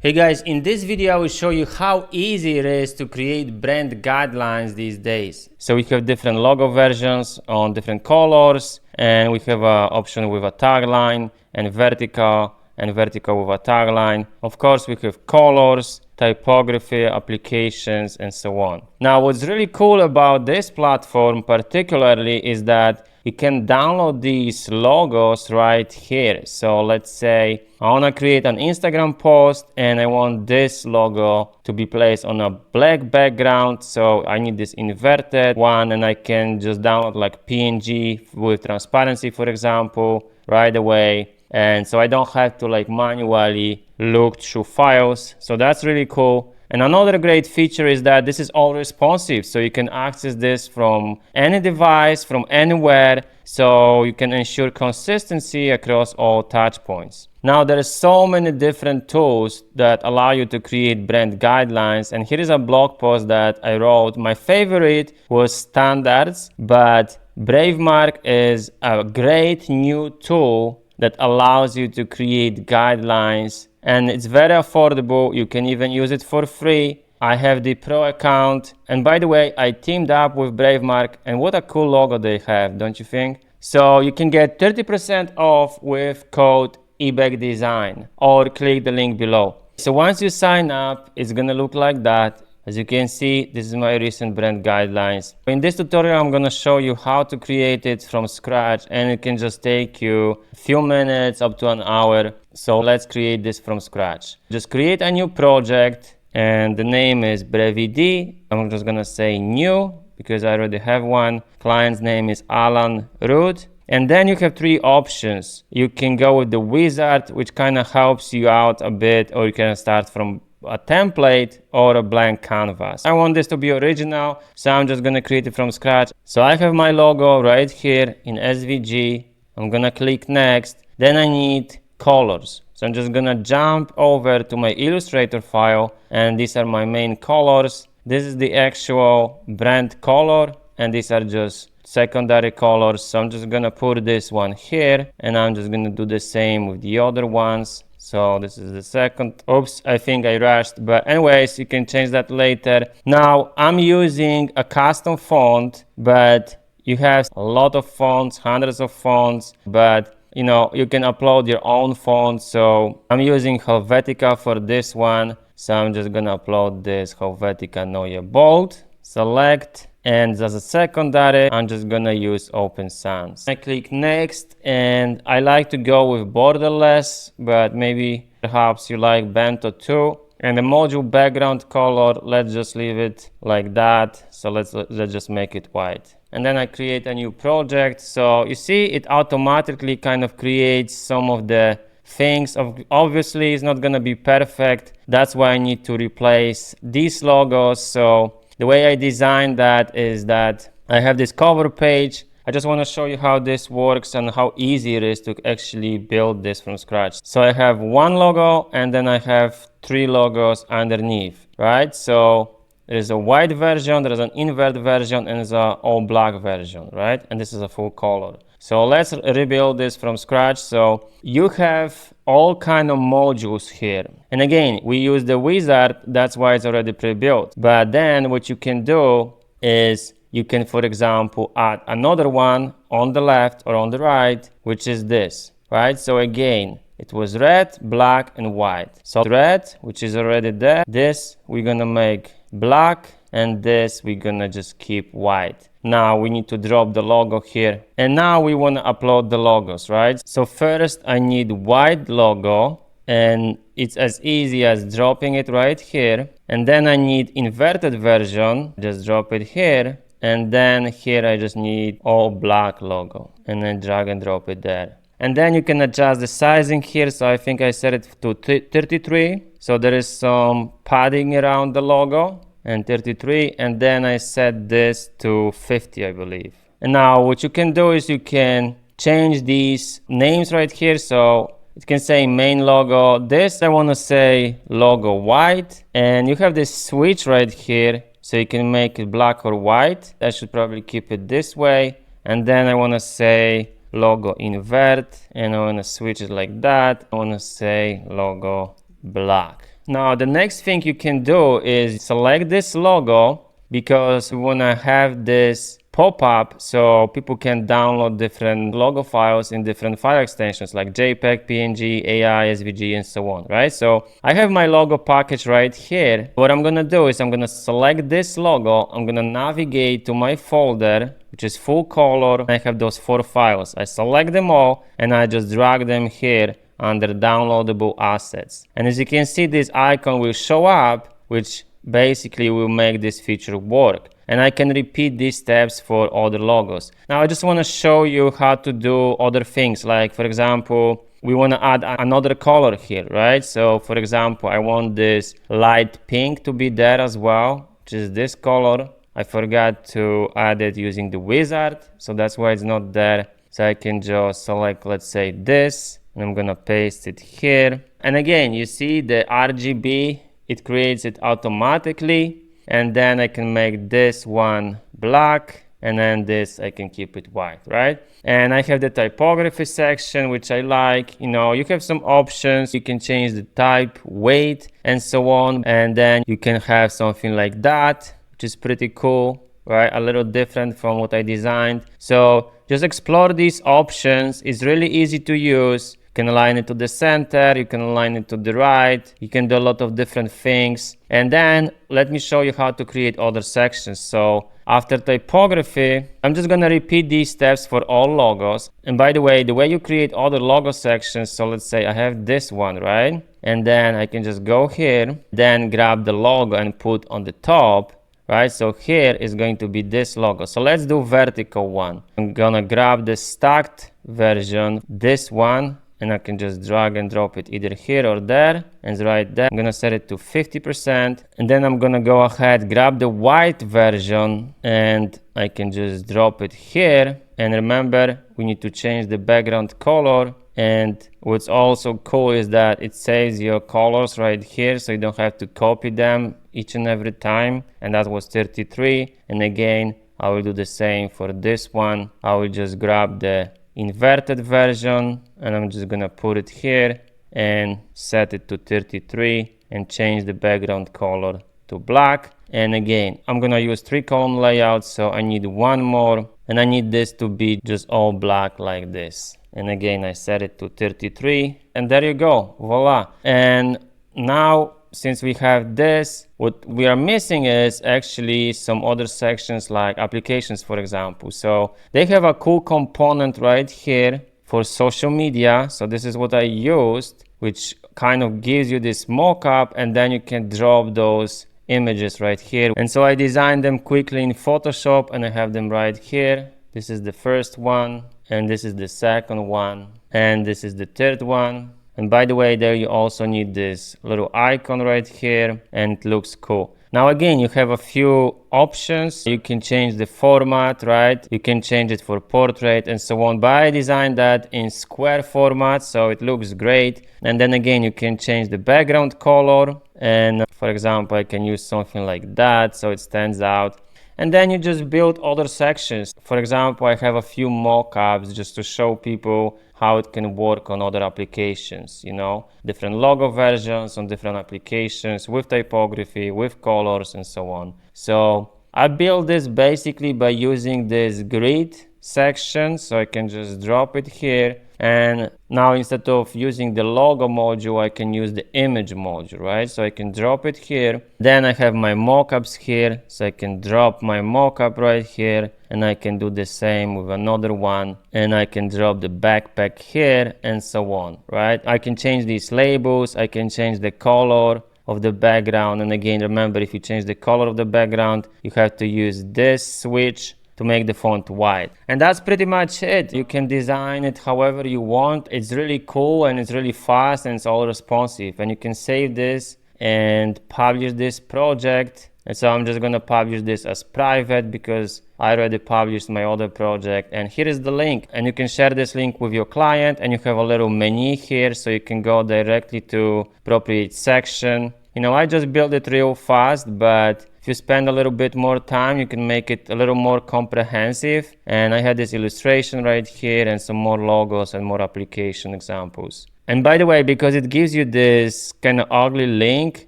Hey guys, in this video I will show you how easy it is to create brand guidelines these days. So we have different logo versions on different colors, and we have an option with a tagline and vertical with a tagline. Of course we have colors, typography, applications, and so on. Now what's really cool about this platform particularly is that you can download these logos right here. So let's say I want to create an Instagram post and I want this logo to be placed on a black background. So I need this inverted one, and I can just download like PNG with transparency, for example, right away. And so I don't have to like manually look through files. So that's really cool. And another great feature is that this is all responsive, so you can access this from any device, from anywhere, so you can ensure consistency across all touch points. Now there are so many different tools that allow you to create brand guidelines, and here is a blog post that I wrote. My favorite was Standards, but Bravemark is a great new tool that allows you to create guidelines, and it's very affordable. You can even use it for free. I have the pro account, and by the way, I teamed up with Bravemark, and what a cool logo they have, don't you think? So you can get 30% off with code EBECDesign, or click the link below. So once you sign up, it's gonna look like that. As you can see, this is my recent brand guidelines. In this tutorial, I'm going to show you how to create it from scratch, and it can just take you a few minutes up to an hour. So let's create this from scratch. Just create a new project, and the name is Brevidee. I'm just going to say new because I already have one. Client's name is Alan Root. And then you have three options. You can go with the wizard, which kind of helps you out a bit, or you can start from a template or a blank canvas. I want this to be original, so I'm just gonna create it from scratch. So I have my logo right here in SVG. I'm gonna click next. Then I need colors. So I'm just gonna jump over to my Illustrator file, and these are my main colors. This is the actual brand color, and these are just secondary colors. So I'm just gonna put this one here, and I'm just gonna do the same with the other ones. So this is the second. Oops, I think I rushed, but anyways, you can change that later. Now I'm using a custom font, but you have a lot of fonts, hundreds of fonts, but you know, you can upload your own font. So I'm using Helvetica for this one. So I'm just gonna upload this Helvetica Neue Bold, select, and as a secondary, I'm just gonna use Open Sans. I click next, and I like to go with borderless, but maybe perhaps you like bento too. And the module background color, let's just leave it like that. So let's just make it white. And then I create a new project. So you see, it automatically kind of creates some of the things. Obviously, it's not gonna be perfect. That's why I need to replace these logos. So the way I designed that is that I have this cover page. I just want to show you how this works and how easy it is to actually build this from scratch. So I have one logo, and then I have three logos underneath, right? So there's a white version, there's an invert version, and there's an all black version, right? And this is a full color. So let's rebuild this from scratch. So you have all kind of modules here. And again, we use the wizard, that's why it's already pre-built. But then what you can do is you can, for example, add another one on the left or on the right, which is this, right? So again, it was red, black, and white. So red, which is already there, this we're gonna make black, and this we're gonna just keep white. Now we need to drop the logo here, and now we want to upload the logos, right? So first I need white logo, and it's as easy as dropping it right here. And then I need inverted version, just drop it here, and then here I just need all black logo, and then drag and drop it there. And then you can adjust the sizing here. So I think I set it to 33, so there is some padding around the logo, and 33, and then I set this to 50, I believe. And now what you can do is you can change these names right here. So it can say main logo. This I want to say logo white, and you have this switch right here, so you can make it black or white. I should probably keep it this way. And then I want to say logo invert, and I want to switch it like that. I want to say logo black. Now the next thing you can do is select this logo, because we want to have this pop-up so people can download different logo files in different file extensions like JPEG, PNG, AI, SVG, and so on, right? So I have my logo package right here. What I'm gonna do is I'm gonna select this logo. I'm gonna navigate to my folder, which is full color. I have those 4 files. I select them all and I just drag them here under downloadable assets. And as you can see, this icon will show up, which basically will make this feature work. And I can repeat these steps for other logos. Now I just want to show you how to do other things. Like for example, we want to add another color here, right? So for example, I want this light pink to be there as well, which is this color. I forgot to add it using the wizard, so that's why it's not there. So I can just select, let's say this, and I'm gonna paste it here. And again, you see the RGB, it creates it automatically. And then I can make this one black, and then this I can keep it white, right? And I have the typography section, which I like. You know, you have some options. You can change the type, weight, and so on. And then you can have something like that, which is pretty cool, right? A little different from what I designed. So just explore these options. It's really easy to use. You can align it to the center, you can align it to the right, you can do a lot of different things. And then let me show you how to create other sections. So after typography, I'm just gonna repeat these steps for all logos. And by the way you create other logo sections, so let's say I have this one, right? And then I can just go here, then grab the logo and put on the top, right? So here is going to be this logo. So let's do vertical one. I'm gonna grab the stacked version, this one, and I can just drag and drop it either here or there, and it's right there. I'm gonna set it to 50%, and then I'm gonna go ahead, grab the white version, and I can just drop it here. And remember, we need to change the background color. And what's also cool is that it saves your colors right here, so you don't have to copy them each and every time. And that was 33. And again, I will do the same for this one. I will just grab the inverted version, and I'm just gonna put it here and set it to 33 and change the background color to black. And again, I'm gonna use 3-column layout, so I need one more, and I need this to be just all black like this. And again, I set it to 33, and there you go, voila. And now, since we have this, what we are missing is actually some other sections like applications, for example. So they have a cool component right here for social media. So this is what I used, which kind of gives you this mockup, and then you can drop those images right here. And so I designed them quickly in Photoshop, and I have them right here. This is the first one, and this is the second one, and this is the third one. And by the way, there you also need this little icon right here, and it looks cool. Now again, you have a few options. You can change the format, right? You can change it for portrait and so on. But I designed that in square format, so it looks great. And then again, you can change the background color. And for example, I can use something like that, so it stands out. And then you just build other sections. For example, I have a few mockups just to show people how it can work on other applications, you know, different logo versions on different applications with typography, with colors, and so on. So I built this basically by using this grid section, so I can just drop it here. And now instead of using the logo module, I can use the image module, right? So I can drop it here. Then I have my mockups here, so I can drop my mockup right here, and I can do the same with another one, and I can drop the backpack here, and so on, right? I can change these labels, I can change the color of the background. And again, remember, if you change the color of the background, you have to use this switch to make the font white. And that's pretty much it. You can design it however you want. It's really cool, and it's really fast, and it's all responsive. And you can save this and publish this project. And so I'm just gonna publish this as private because I already published my other project. And here is the link, and you can share this link with your client, and you have a little menu here, so you can go directly to appropriate section. You know, I just built it real fast, but if you spend a little bit more time, you can make it a little more comprehensive. And I had this illustration right here and some more logos and more application examples. And by the way, because it gives you this kind of ugly link,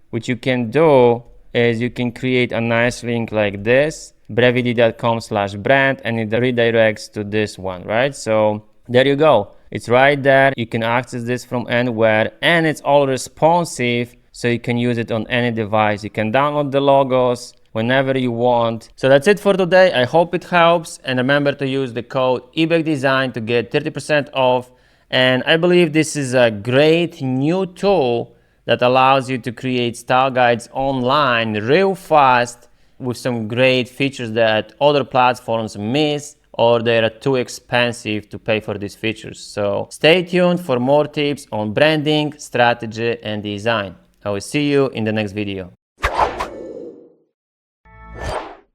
what you can do is you can create a nice link like this, brevidee.com/brand, and it redirects to this one, right? So there you go. It's right there. You can access this from anywhere, and it's all responsive, so you can use it on any device. You can download the logos whenever you want. So that's it for today. I hope it helps, and remember to use the code eBackDesign to get 30% off. And I believe this is a great new tool that allows you to create style guides online real fast with some great features that other platforms miss, or they are too expensive to pay for these features. So stay tuned for more tips on branding, strategy, and design. I will see you in the next video.